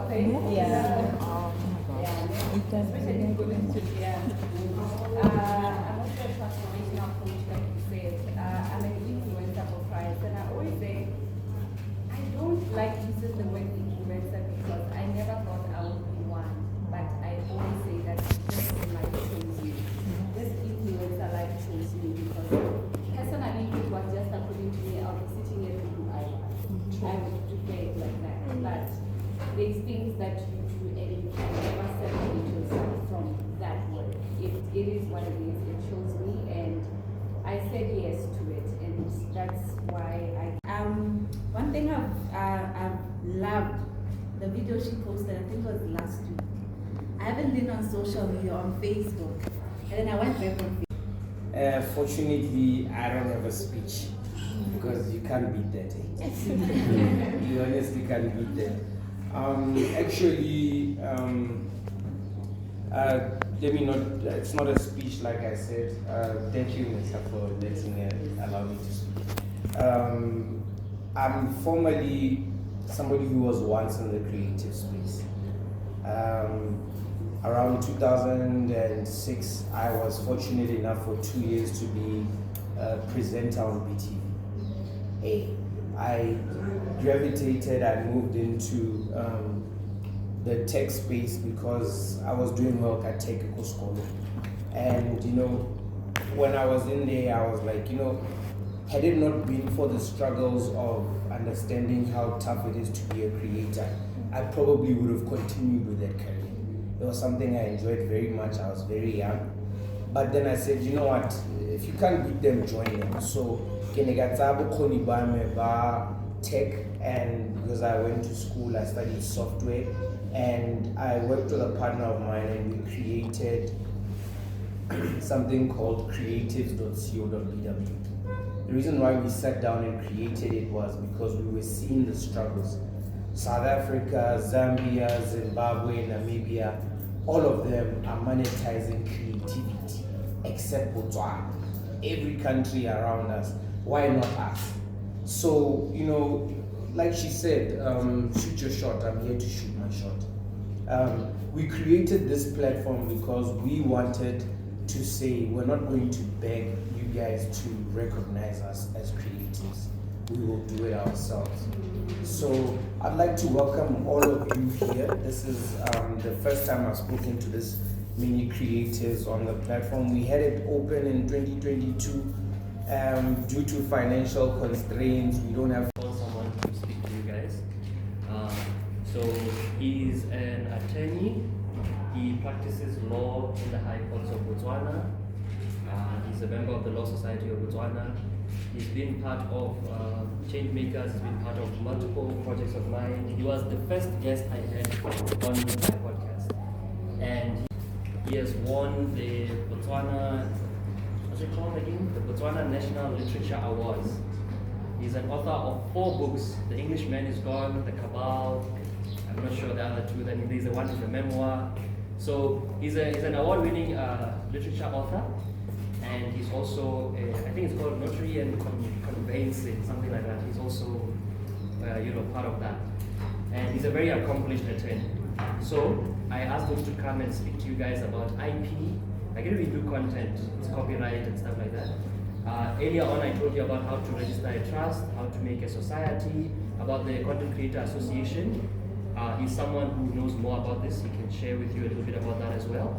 Okay. Yeah. Yeah. Especially going to I'm also a transformational coach, like you said. I'm an influencer for Christ, and I always say I don't like using the word influencer because I never thought I would be one. But I always say that this life chose me. This influencer life chose me because personally it was just according to me. I'll be sitting here and do I would prepare it like that. But there's things that you do and you can never separate yourself from that word. It is what it is. It chose me and I said yes to it, and that's why one thing I've loved the video she posted. I think it was last week. I haven't been on social media on Facebook, and then I went back on Facebook. Fortunately, I don't have a speech because you can't beat that. You honestly can't beat that. Let me not, it's not a speech like I said. Thank you, Mr. for allow me to speak. I'm formerly somebody who was once in the creative space. Around 2006, I was fortunate enough for 2 years to be a presenter on BTV. I gravitated, I moved into the tech space because I was doing work at Tech School. And when I was in there, I was like, had it not been for the struggles of understanding how tough it is to be a creator, I probably would have continued with that career. It was something I enjoyed very much. I was very young. But then I said, you know what, if you can't beat them, join them. So, tech, and because I went to school, I studied software, and I worked with a partner of mine, and we created something called creatives.co.bw. The reason why we sat down and created it was because we were seeing the struggles. South Africa, Zambia, Zimbabwe, Namibia, all of them are monetizing creativity, except Botswana. Every country around us, why not us? So, like she said, shoot your shot, I'm here to shoot my shot. We created this platform because we wanted to say we're not going to beg you guys to recognize us as creatives. We will do it ourselves. So I'd like to welcome all of you here. This is the first time I've spoken to this many creatives on the platform. We had it open in 2022. Due to financial constraints, we don't have someone to speak to you guys. So he's an attorney. He practices law in the High Courts of Botswana. He's a member of the Law Society of Botswana. He's been part of Change Makers. He's been part of multiple projects of mine. He was the first guest I had on my podcast, and he has won the Botswana. What's it called again? The Botswana National Literature Awards. He's an author of 4 books. The Englishman is Gone, The Cabal. I'm not sure the other 2. Then there's the one in the memoir. So he's an award-winning literature author, and he's also I think it's called Notary and Conveyancing, something like that. He's also part of that, and he's a very accomplished attorney. So I asked him to come and speak to you guys about IP. Like if we do content, it's copyright and stuff like that. Earlier on, I told you about how to register a trust, how to make a society, about the Content Creator Association. He's someone who knows more about this. He can share with you a little bit about that as well.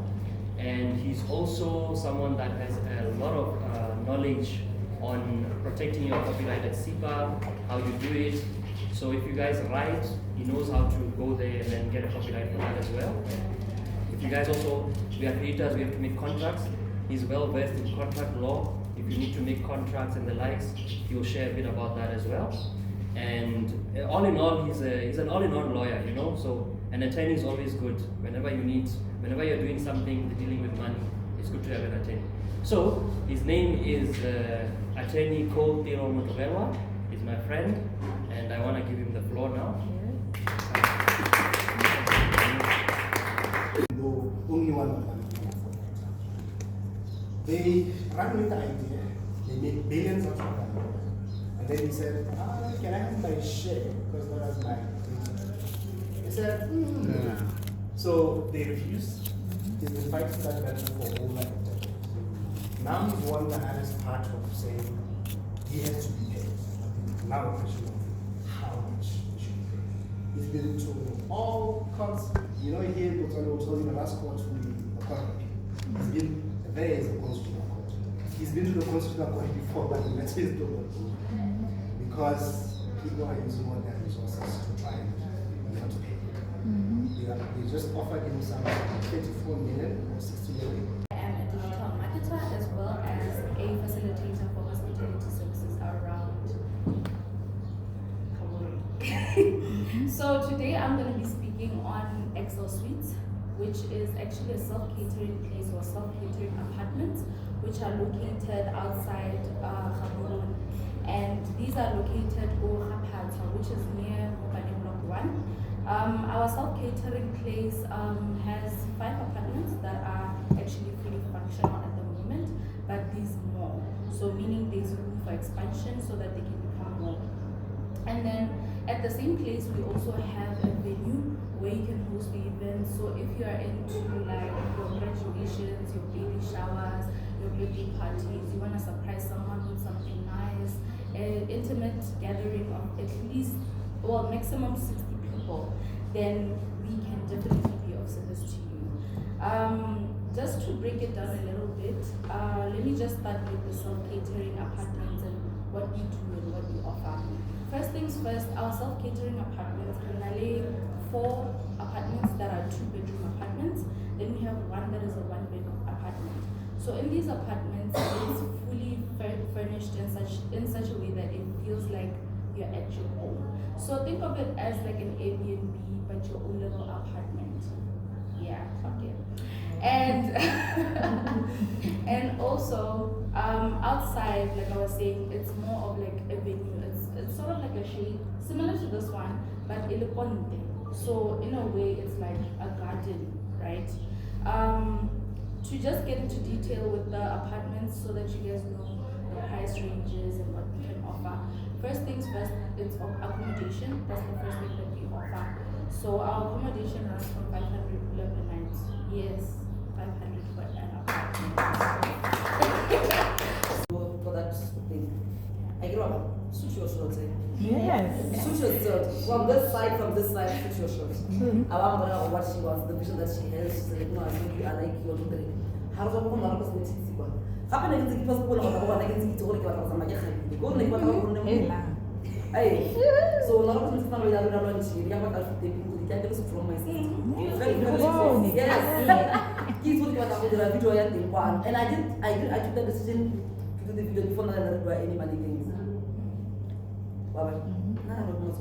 And he's also someone that has a lot of knowledge on protecting your copyright at SIPA, how you do it. So if you guys write, he knows how to go there and then get a copyright for that as well. If you guys also, we are creators, we have to make contracts. He's well versed in contract law. If you need to make contracts and the likes, he will share a bit about that as well. And all in all, he's an all-in-all lawyer, so an attorney is always good. Whenever you're doing something dealing with money, it's good to have an attorney. So his name is Attorney Cole Tiro Motobelwa. He's my friend, and I want to give him the floor now. No, only one of them. They ran with the idea, they made billions of dollars. And then he said, can I have my share? Because that was my said, So they refused. He's been fighting that battle for over a decade. Now he's won the hardest part of saying he has to be paid. Now a question of how much he should be paid. He's been to all courts. You know, here Botswana was holding the last court to the court of appeal. He's been there is a constitutional court. He's been to the constitutional court before, but he let his door because people are using all their resources to try and not pay. They just offered him some 24 million or 60 million. I am a digital marketer as well as a facilitator for hospitality services around Kabul. So today I'm going to be speaking on Excel Suites, which is actually a self-catering place or self-catering apartments which are located outside Kabul. And these are located Orapata, which is near Mobile Block 1. Our self-catering place has 5 apartments that are actually fully functional at the moment, but these more. So meaning there's room for expansion so that they can become more. And then at the same place, we also have a venue where you can host the events. So if you are into like your graduations, your baby showers, your birthday parties, you want to surprise someone with something nice, an intimate gathering of at least, well, maximum 60 people, then we can definitely be of service to you. Just to break it down a little bit, let me just start with the self-catering apartments and what we do and what we offer. First things first, our self-catering apartments, we have 4 apartments that are 2-bedroom apartments. Then we have 1 that is a 1-bedroom apartment. So in these apartments, it's fully furnished in such a way that it feels like you're at your home. So think of it as like an Airbnb, but your own little apartment. Yeah, okay. And and also outside, like I was saying, it's more of like a venue. It's sort of like a shade similar to this one, but eleponte. So in a way, it's like a garden, right? To just get into detail with the apartments so that you guys know the price ranges and what we can offer. First things first, it's accommodation. That's the first thing that we offer. So our accommodation runs from 500 per night. Yes, 500 for an apartment. For that thing, I grew up. Suit your shorts. Yes. Suit your shirt. From this side, suit your shorts. I want to know what she wants, the vision that she has. She's like, no, I think you are like your daughter. How do I want to know what's the one? Happen to get people who are going to work out some magic. Go to the hey, so a lot of people know that we are not here. We have to take people to get us from my city. Yes. He's looking at the video and I took the decision to do the video before I learned by any money things. Bye-bye. No, I don't know.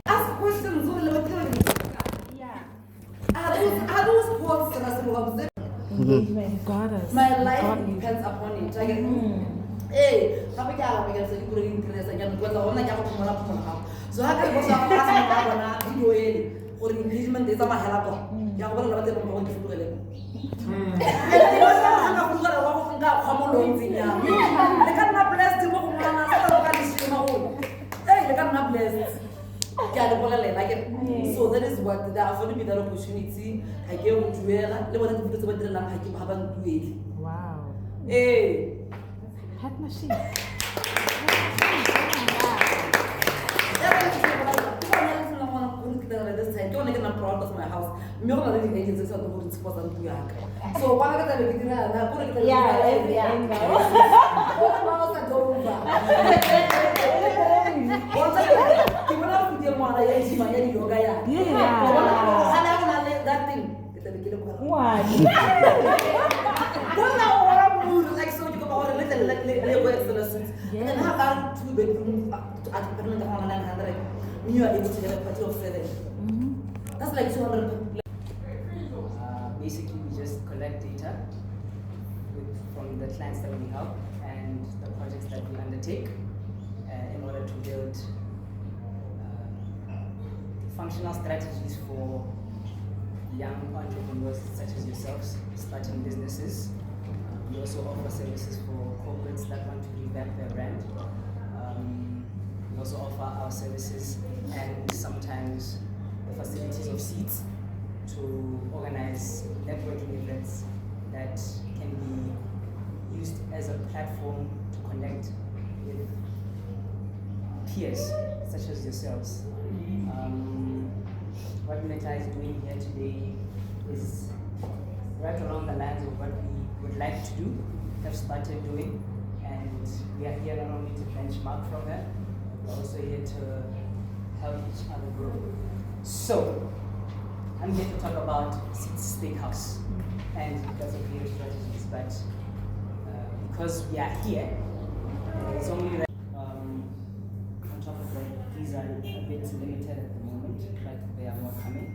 Ask questions. Yeah. Are those quotes that I God us. my life depends upon it. I get hey, tapi kalau pikir saya kurang interest aja, buat orang yang aku pernah. So haka bos aku kasih na video ini, orang engagement itu sama hela kok. Yang aku dapat dari orang itu ele. Jadi orang aku kalau aku enggak kamu lontinya. Dekat na bless di mau mana saya kan di sini mau. Dekat na bless. Like so that is what the afforded me that opportunity. I gave to Juela. Let me put it over there. I keep having to wait. Wow. Hey. Hat machine. Don't get my proud of my house. Me on the agency so to support them to yak. So one of the beginner, I put it yeah. What about that thing. What? Like so you go about a little and then have that 2-bedroom at the 100. You are able to get a party of 7. That's like 200. Basically, we just collect data from the clients that we help and the projects that we undertake in order to build functional strategies for young entrepreneurs such as yourselves starting businesses. We also offer services for corporates that want to revamp their brand. our services and sometimes the facilities of seats to organize networking events that can be used as a platform to connect with peers such as yourselves. What Meta is doing here today is right along the lines of what we would like to do, have started doing, and we are here not only to benchmark from that, we're also here to help each other grow. So, I'm here to talk about Seats Steakhouse and because of creative strategies, but because we are here, it's only that on top of that, these are a bit limited at the moment, but there are more coming.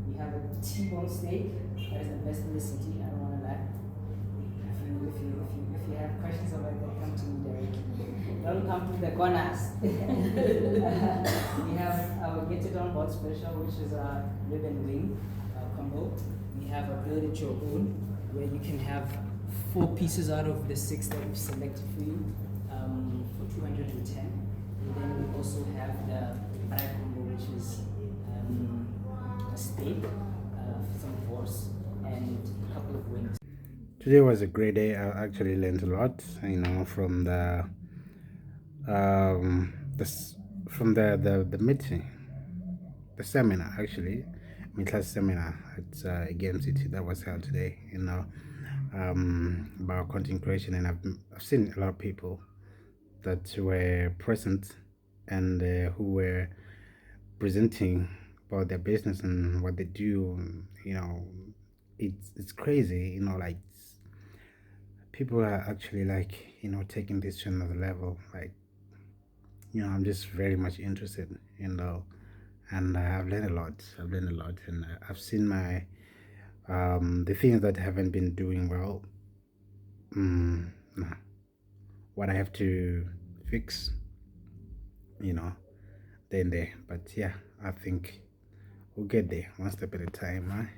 We have a T-bone steak that is the best in the city. I don't want to lie. If you have questions about that, come to me directly. Don't come to the corners. We have our Get It On Board special, which is a rib and wing combo. We have a Build It Your Own, where you can have 4 pieces out of the 6 that we've selected for you for 210. And then we also have the Braai combo, which is a steak, some horse, and a couple of wings. Today was a great day. I actually learned a lot, from the meeting, the seminar actually, class seminar at Game City that was held today. About content creation, and I've seen a lot of people that were present and who were presenting about their business and what they do. It's crazy. Like people are actually like taking this to another level. Like I'm just very much interested. And I've learned a lot. And I've seen my the things that haven't been doing well. Nah, what I have to fix. Then there. But yeah, I think we'll get there one step at a time, right?